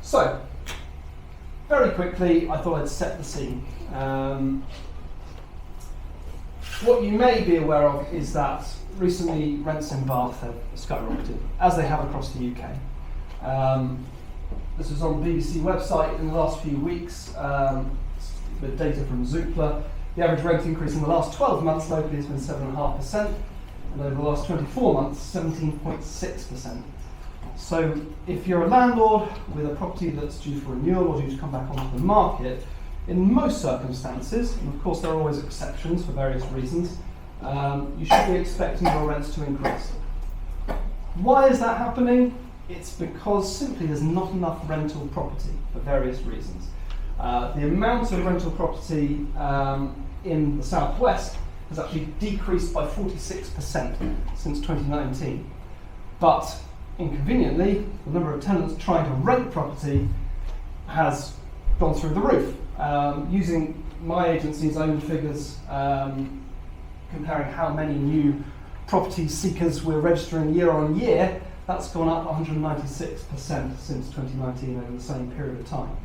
So, very quickly, I thought I'd set the scene. What you may be aware of is that recently rents in Bath have skyrocketed, as they have across the UK. This was on the BBC website in the last few weeks, with data from Zoopla. The average rent increase in the last 12 months locally has been 7.5%, and over the last 24 months, 17.6%. So if you're a landlord with a property that's due for renewal or due to come back onto the market, in most circumstances, and of course there are always exceptions for various reasons, you should be expecting your rents to increase. Why is that happening? It's because simply there's not enough rental property for various reasons. The amount of rental property in the southwest has actually decreased by 46% since 2019. But inconveniently, the number of tenants trying to rent property has gone through the roof. Using my agency's own figures, comparing how many new property seekers we're registering year on year, that's gone up 196% since 2019 over the same period of time.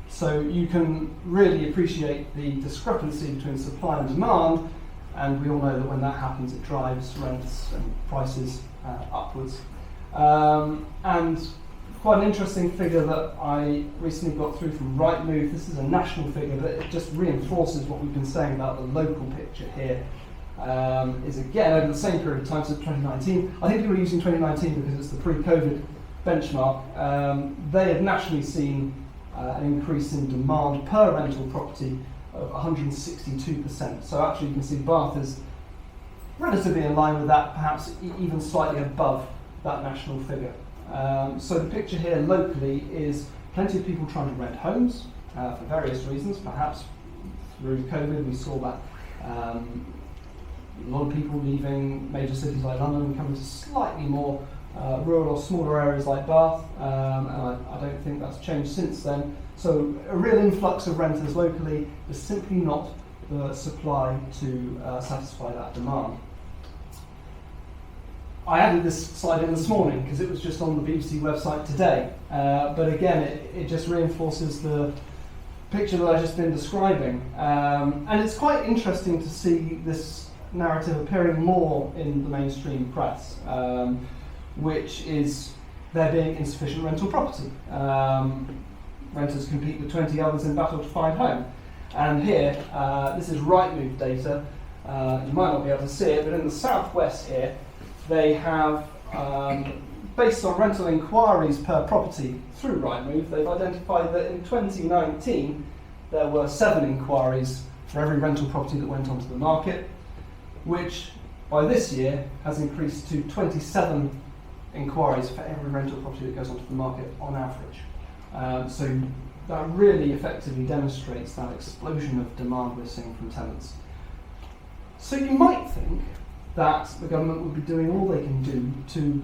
So you can really appreciate the discrepancy between supply and demand, and we all know that when that happens it drives rents and prices upwards. And quite an interesting figure that I recently got through from Rightmove. This is a national figure, but it just reinforces what we've been saying about the local picture here. Is again over the same period of time, so 2019. I think people are using 2019 because it's the pre-COVID benchmark. They have nationally seen an increase in demand per rental property of 162%. So actually you can see Bath is relatively in line with that, perhaps even slightly above that national figure. So the picture here locally is plenty of people trying to rent homes for various reasons. Perhaps through COVID we saw that a lot of people leaving major cities like London and coming to slightly more rural or smaller areas like Bath, and I don't think that's changed since then. So a real influx of renters locally. There's simply not the supply to satisfy that demand. I added this slide in this morning because it was just on the BBC website today, but again it just reinforces the picture that I've just been describing, and it's quite interesting to see this narrative appearing more in the mainstream press, which is there being insufficient rental property. Renters compete with 20 others in battle to find home. And here, this is Rightmove data. You might not be able to see it, but in the southwest here, they have, based on rental inquiries per property through Rightmove, they've identified that in 2019 there were 7 inquiries for every rental property that went onto the market, which by this year has increased to 27 inquiries for every rental property that goes onto the market on average. So that really effectively demonstrates that explosion of demand we're seeing from tenants. So you might think that the government would be doing all they can do to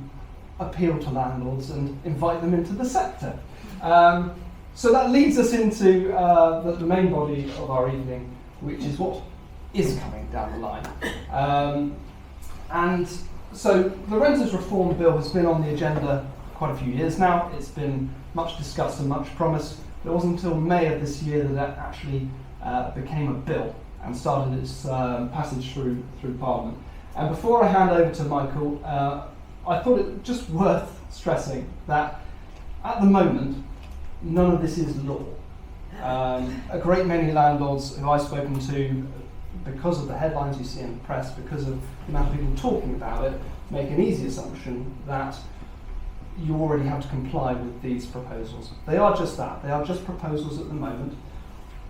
appeal to landlords and invite them into the sector. So that leads us into the main body of our evening, which is what is coming down the line. And so the Renters Reform Bill has been on the agenda quite a few years now. It's been much discussed and much promised. It wasn't until May of this year that it actually became a bill and started its passage through Parliament. And before I hand over to Michael, I thought it just worth stressing that at the moment, none of this is law. A great many landlords who I've spoken to, because of the headlines you see in the press, because of the amount of people talking about it, make an easy assumption that you already have to comply with these proposals. They are just that. They are just proposals at the moment.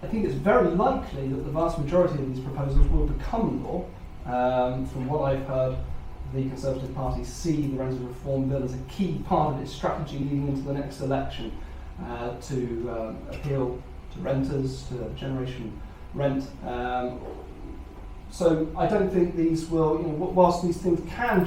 I think it's very likely that the vast majority of these proposals will become law. From what I've heard, the Conservative Party see the Renters Reform Bill as a key part of its strategy leading into the next election to appeal to renters, to generation rent. So I don't think these will, whilst these things can